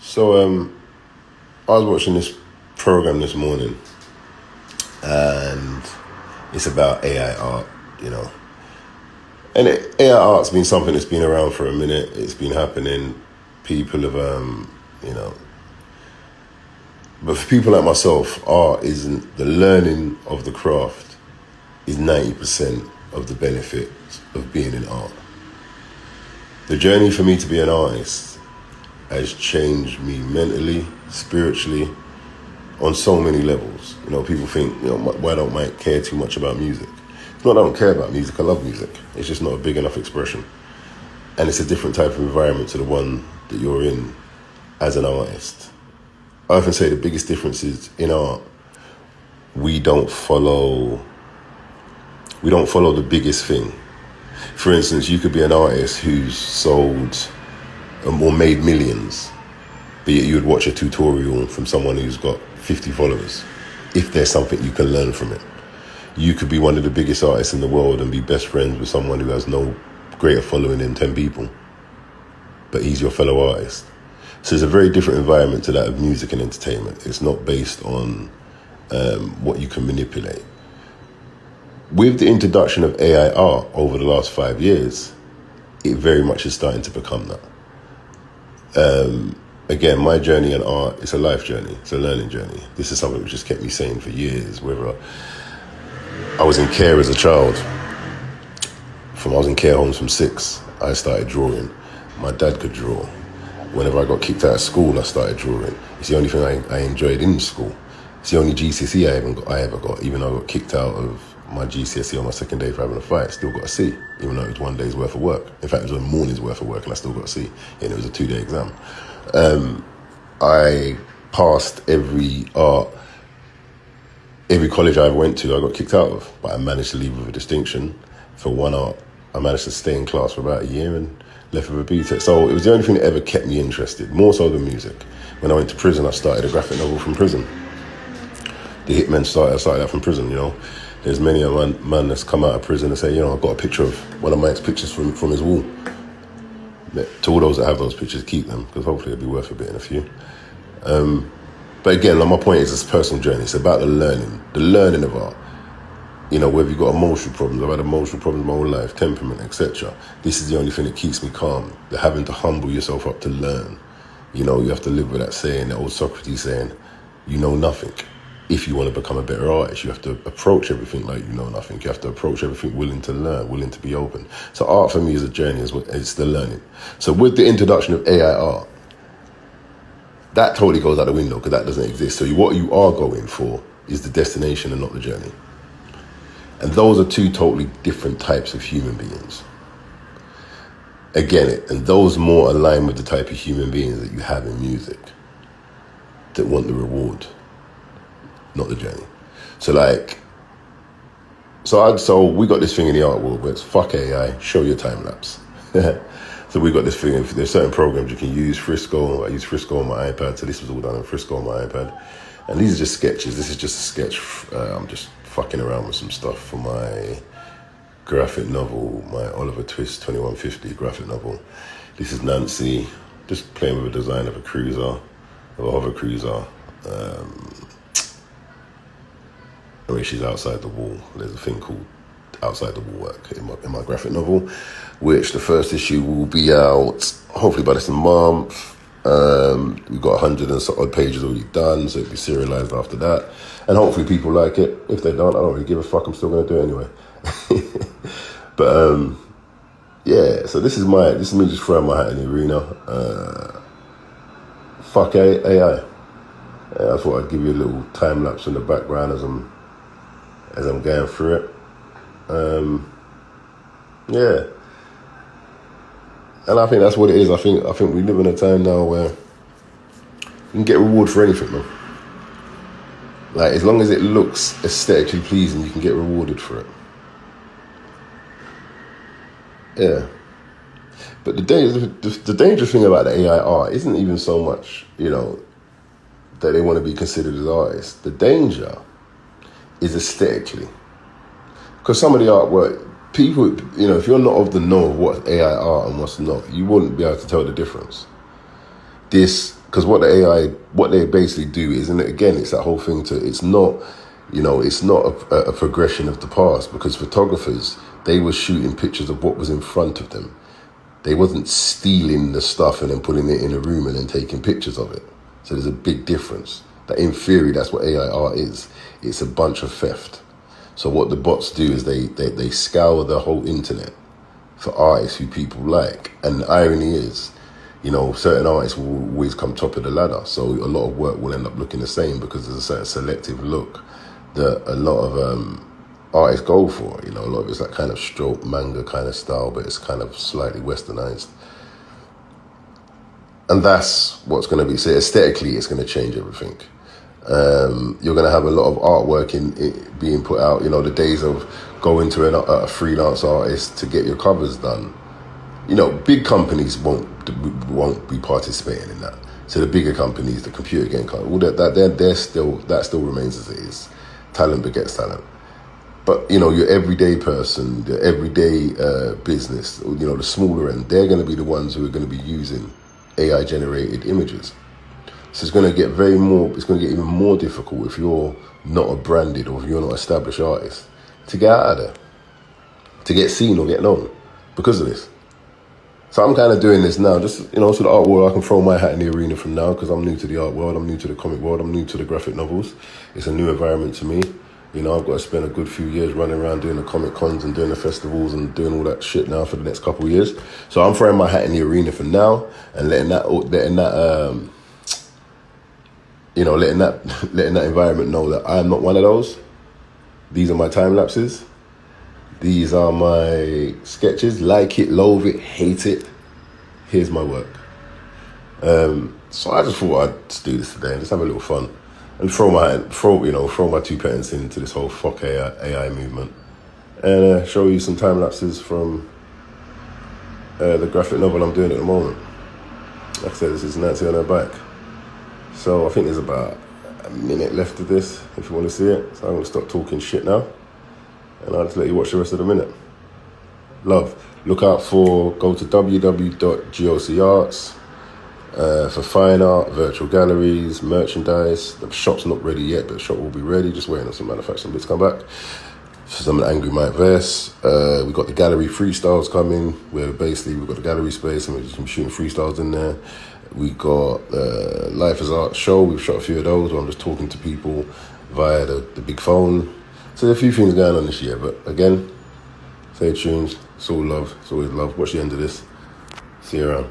So I was watching this program this morning, and it's about AI art, you know. And AI art's been something that's been around for a minute. It's been happening. People have, you know. But for people like myself, art isn't the learning of the craft is 90% of the benefit of being in art. The journey for me to be an artist has changed me mentally, spiritually, on so many levels. You know, people think, you know, why don't I care too much about music? It's not that I don't care about music, I love music. It's just not a big enough expression. And it's a different type of environment to the one that you're in as an artist. I often say the biggest difference is in art, we don't follow the biggest thing. For instance, you could be an artist who's sold or made millions, but yet you would watch a tutorial from someone who's got 50 followers, if there's something you can learn from it. You could be one of the biggest artists in the world and be best friends with someone who has no greater following than 10 people, but he's your fellow artist. So it's a very different environment to that of music and entertainment. It's not based on what you can manipulate. With the introduction of AI art over the last 5 years, it very much is starting to become that. Again, my journey in art is a life journey. It's a learning journey. This is something which just kept me sane for years. Whether I was in care as a child, I was in care homes from 6, I started drawing. My dad could draw. Whenever I got kicked out of school, I started drawing. It's the only thing I enjoyed in school. It's the only GCSE I ever got, even though I got kicked out of my GCSE on my second day for having a fight. Still got a C, even though it was 1 day's worth of work. In fact, it was a morning's worth of work and I still got a C, and it was a 2-day exam. I passed every college I ever went to, I got kicked out of, but I managed to leave with a distinction for one art. I managed to stay in class for about a year and left with a B.Tech. So it was the only thing that ever kept me interested, more so than music. When I went to prison, I started a graphic novel from prison. The Hitmen started out from prison, you know. There's many a man that's come out of prison and say, you know, I've got a picture of one of Mike's pictures from his wall. To all those that have those pictures, keep them, because hopefully it'll be worth a bit in a few. But again, like my point is, it's a personal journey. It's about the learning of art. You know, whether you've got emotional problems, I've had emotional problems my whole life, temperament, etc. This is the only thing that keeps me calm. You're having to humble yourself up to learn. You know, you have to live with that saying, that old Socrates saying, you know nothing. If you want to become a better artist, you have to approach everything like you know nothing. You have to approach everything willing to learn, willing to be open. So art for me is a journey, it's the learning. So with the introduction of AI art, that totally goes out the window because that doesn't exist. So what you are going for is the destination and not the journey. And those are two totally different types of human beings. Again, and those more align with the type of human beings that you have in music that want the reward, not the journey. So so we got this thing in the art world where it's fuck AI, show your time lapse. So we got this thing, there's certain programs you can use. Frisco, I use Frisco on my iPad, so this was all done in Frisco on my iPad. And these are just sketches. This is just a sketch. I'm just fucking around with some stuff for my graphic novel, my Oliver Twist 2150 graphic novel. This is Nancy, just playing with a design of a cruiser, of a hover cruiser. Where she's outside the wall. There's a thing called outside the wall work in my graphic novel, which the first issue will be out hopefully by this month. We've got 100 and so odd pages already done, so it'll be serialized after that. And hopefully people like it. If they don't, I don't really give a fuck. I'm still going to do it anyway. But yeah, so this is me just throwing my hat in the arena. Fuck AI. I thought I'd give you a little time lapse in the background as I'm going through it. Yeah. And I think that's what it is. I think we live in a time now where you can get reward for anything, man. Like, as long as it looks aesthetically pleasing, you can get rewarded for it. Yeah. But the dangerous thing about the AI art isn't even so much, you know, that they want to be considered as artists. The danger is aesthetically. Because some of the artwork, people, you know, if you're not of the know of what's AI art and what's not, you wouldn't be able to tell the difference. This Because what the AI, what they basically do is, and again, it's that whole thing to, it's not, it's not a progression of the past, because photographers, they were shooting pictures of what was in front of them. They wasn't stealing the stuff and then putting it in a room and then taking pictures of it. So there's a big difference. That in theory, that's what AI art is. It's a bunch of theft. So what the bots do is they scour the whole internet for artists who people like. And the irony is, certain artists will always come top of the ladder. So a lot of work will end up looking the same because there's a certain selective look that a lot of artists go for. A lot of it's that kind of stroke manga kind of style, but it's kind of slightly westernized. And that's what's going to be. So aesthetically, it's going to change everything. You're going to have a lot of artwork being put out. The days of going to a freelance artist to get your covers done. Big companies won't be participating in that. So the bigger companies, the computer game companies, all that still remains as it is. Talent begets talent. But your everyday person, the everyday business, the smaller end, they're going to be the ones who are going to be using AI generated images. So it's going to get even more difficult if you're not a branded or if you're not an established artist to get out of there, to get seen or get known because of this. So I'm kind of doing this now, just, so the art world, I can throw my hat in the arena from now because I'm new to the art world, I'm new to the comic world, I'm new to the graphic novels. It's a new environment to me. I've got to spend a good few years running around doing the comic cons and doing the festivals and doing all that shit now for the next couple of years. So I'm throwing my hat in the arena for now and letting that environment know that I'm not one of those. These are my time lapses. These are my sketches. Like it, loathe it, hate it. Here's my work. So I just thought I'd just do this today and just have a little fun and throw my 2 pence into this whole fuck AI movement and show you some time lapses from the graphic novel I'm doing at the moment. Like I said, this is Nancy on her bike. So I think there's about a minute left of this if you want to see it. So I'm going to stop talking shit now and I'll just let you watch the rest of the minute. Love. Look out go to www.gocarts for fine art, virtual galleries, merchandise. The shop's not ready yet, but the shop will be ready. Just waiting on some manufacturing bits to come back. Some Angry Mike verse. We've got the gallery freestyles coming, where basically we've got the gallery space and we're just shooting freestyles in there. We got Life as Art show. We've shot a few of those where I'm just talking to people via the big phone. So there's a few things going on this year, but again, stay tuned. It's all love. It's always love. Watch the end of this. See you around.